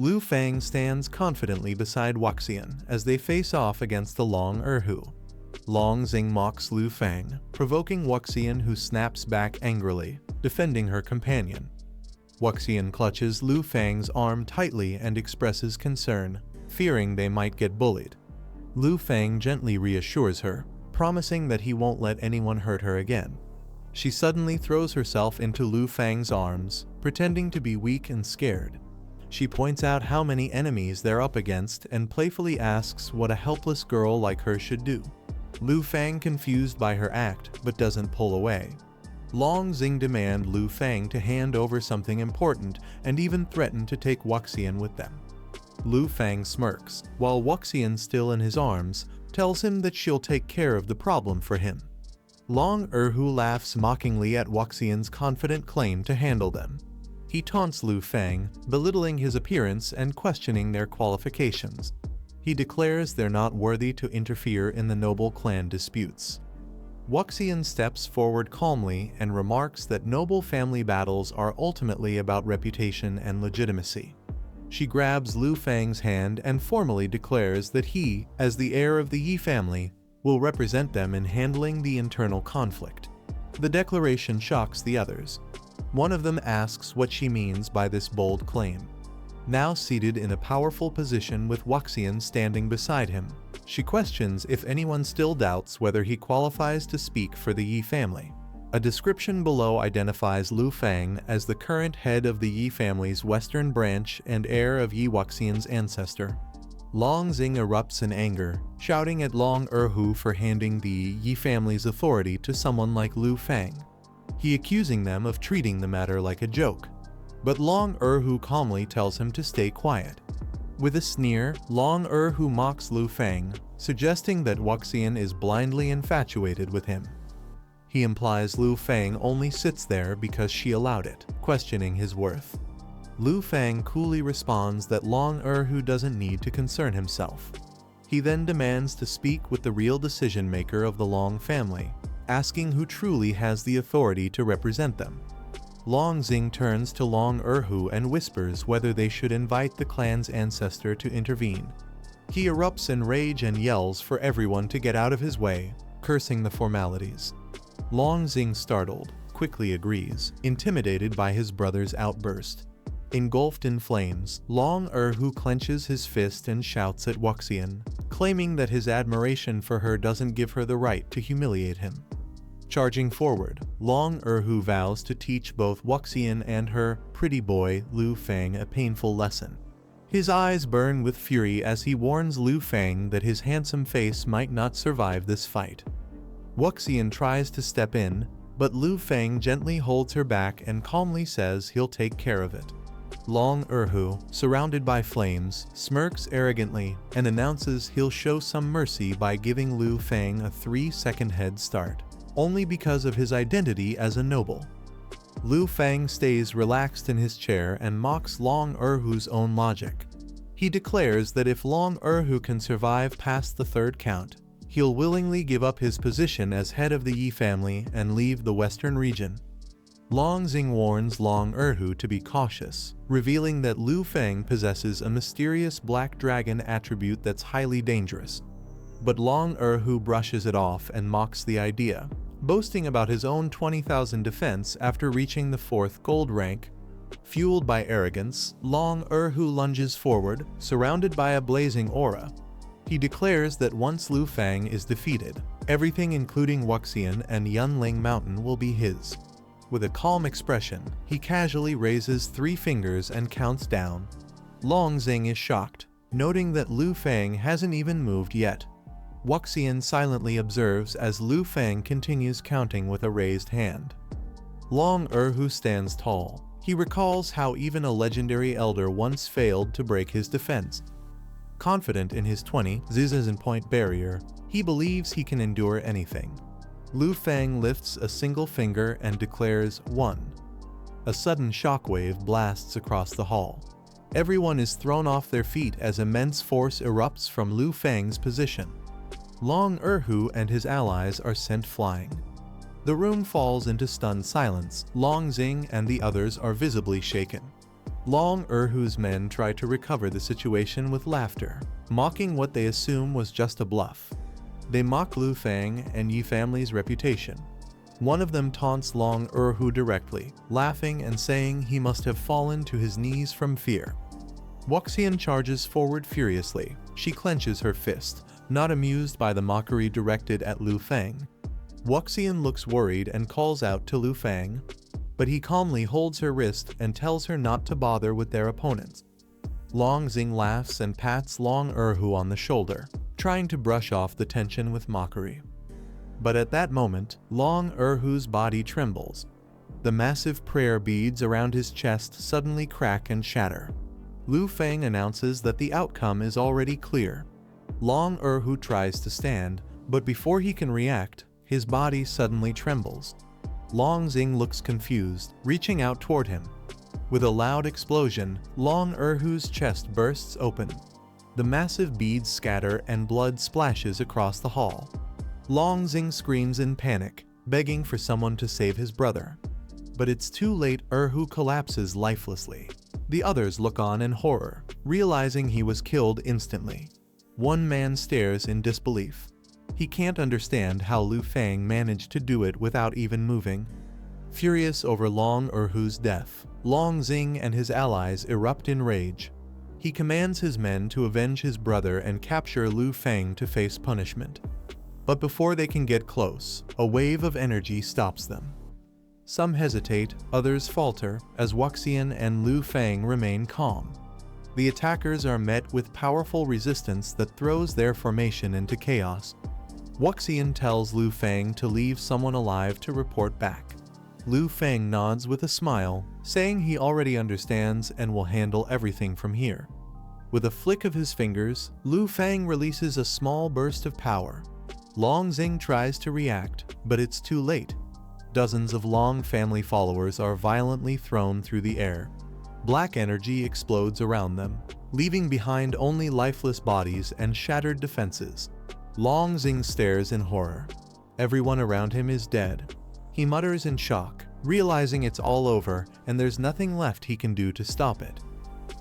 Lu Fang stands confidently beside Wuxian as they face off against the Long Erhu. Long Xing mocks Lu Fang, provoking Wuxian, who snaps back angrily, defending her companion. Wuxian clutches Lu Fang's arm tightly and expresses concern, fearing they might get bullied. Lu Fang gently reassures her, promising that he won't let anyone hurt her again. She suddenly throws herself into Lu Fang's arms, pretending to be weak and scared. She points out how many enemies they're up against and playfully asks what a helpless girl like her should do. Lu Fang confused by her act but doesn't pull away. Long Xing demand Lu Fang to hand over something important and even threaten to take Wuxian with them. Lu Fang smirks, while Wuxian, still in his arms, tells him that she'll take care of the problem for him. Long Erhu laughs mockingly at Wuxian's confident claim to handle them. He taunts Lu Fang, belittling his appearance and questioning their qualifications. He declares they're not worthy to interfere in the noble clan disputes. Wuxian steps forward calmly and remarks that noble family battles are ultimately about reputation and legitimacy. She grabs Lu Fang's hand and formally declares that he, as the heir of the Yi family, will represent them in handling the internal conflict. The declaration shocks the others. One of them asks what she means by this bold claim. Now seated in a powerful position with Wuxian standing beside him, she questions if anyone still doubts whether he qualifies to speak for the Yi family. A description below identifies Lu Fang as the current head of the Yi family's western branch and heir of Yi Wuxian's ancestor. Long Xing erupts in anger, shouting at Long Erhu for handing the Yi family's authority to someone like Lu Fang. He accusing them of treating the matter like a joke. But Long Erhu calmly tells him to stay quiet. With a sneer, Long Erhu mocks Lu Fang, suggesting that Wuxian is blindly infatuated with him. He implies Lu Fang only sits there because she allowed it, questioning his worth. Lu Fang coolly responds that Long Erhu doesn't need to concern himself. He then demands to speak with the real decision-maker of the Long family, asking who truly has the authority to represent them. Long Xing turns to Long Erhu and whispers whether they should invite the clan's ancestor to intervene. He erupts in rage and yells for everyone to get out of his way, cursing the formalities. Long Xing, startled, quickly agrees, intimidated by his brother's outburst. Engulfed in flames, Long Erhu clenches his fist and shouts at Wuxian, claiming that his admiration for her doesn't give her the right to humiliate him. Charging forward, Long Erhu vows to teach both Wuxian and her pretty boy Lu Fang a painful lesson. His eyes burn with fury as he warns Lu Fang that his handsome face might not survive this fight. Wuxian tries to step in, but Lu Fang gently holds her back and calmly says he'll take care of it. Long Erhu, surrounded by flames, smirks arrogantly and announces he'll show some mercy by giving Lu Fang a 3-second head start, only because of his identity as a noble. Lu Fang stays relaxed in his chair and mocks Long Erhu's own logic. He declares that if Long Erhu can survive past the 3rd count, he'll willingly give up his position as head of the Yi family and leave the western region. Long Xing warns Long Erhu to be cautious, revealing that Lu Fang possesses a mysterious black dragon attribute that's highly dangerous. But Long Erhu brushes it off and mocks the idea, boasting about his own 20,000 defense after reaching the 4th gold rank. Fueled by arrogance, Long Erhu lunges forward, surrounded by a blazing aura. He declares that once Lu Fang is defeated, everything including Wuxian and Yunling Mountain will be his. With a calm expression, he casually raises 3 fingers and counts down. Long Xing is shocked, noting that Lu Fang hasn't even moved yet. Wuxian silently observes as Lu Fang continues counting with a raised hand. Long Erhu stands tall. He recalls how even a legendary elder once failed to break his defense. Confident in his 20,000 point barrier, he believes he can endure anything. Lu Fang lifts a single finger and declares 1. A sudden shockwave blasts across the hall. Everyone is thrown off their feet as immense force erupts from Lu Fang's position. Long Erhu and his allies are sent flying. The room falls into stunned silence. Long Xing and the others are visibly shaken. Long Erhu's men try to recover the situation with laughter, mocking what they assume was just a bluff. They mock Lu Fang and Yi family's reputation. One of them taunts Long Erhu directly, laughing and saying he must have fallen to his knees from fear. Wuxian charges forward furiously. She clenches her fist, not amused by the mockery directed at Lu Fang. Wuxian looks worried and calls out to Lu Fang, but he calmly holds her wrist and tells her not to bother with their opponents. Long Xing laughs and pats Long Erhu on the shoulder, trying to brush off the tension with mockery. But at that moment, Long Erhu's body trembles. The massive prayer beads around his chest suddenly crack and shatter. Lu Fang announces that the outcome is already clear. Long Erhu tries to stand, but before he can react, his body suddenly trembles. Long Xing looks confused, reaching out toward him. With a loud explosion, Long Erhu's chest bursts open. The massive beads scatter and blood splashes across the hall. Long Xing screams in panic, begging for someone to save his brother. But it's too late. Erhu collapses lifelessly. The others look on in horror, realizing he was killed instantly. One man stares in disbelief. He can't understand how Lu Fang managed to do it without even moving. Furious over Long Erhu's death, Long Xing and his allies erupt in rage. He commands his men to avenge his brother and capture Lu Fang to face punishment. But before they can get close, a wave of energy stops them. Some hesitate, others falter, as Wuxian and Lu Fang remain calm. The attackers are met with powerful resistance that throws their formation into chaos. Wuxian tells Lu Fang to leave someone alive to report back. Lu Fang nods with a smile, saying he already understands and will handle everything from here. With a flick of his fingers, Lu Fang releases a small burst of power. Long Xing tries to react, but it's too late. Dozens of Long family followers are violently thrown through the air. Black energy explodes around them, leaving behind only lifeless bodies and shattered defenses. Long Xing stares in horror. Everyone around him is dead. He mutters in shock, realizing it's all over and there's nothing left he can do to stop it.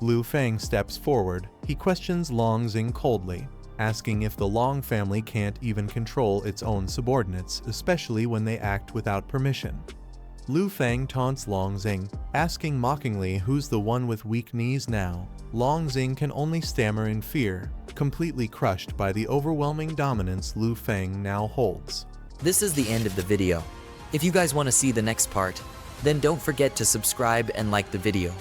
Lu Fang steps forward. He questions Long Xing coldly, asking if the Long family can't even control its own subordinates, especially when they act without permission. Lu Fang taunts Long Xing, asking mockingly who's the one with weak knees now. Long Xing can only stammer in fear, completely crushed by the overwhelming dominance Lu Fang now holds. This is the end of the video. If you guys want to see the next part, then don't forget to subscribe and like the video.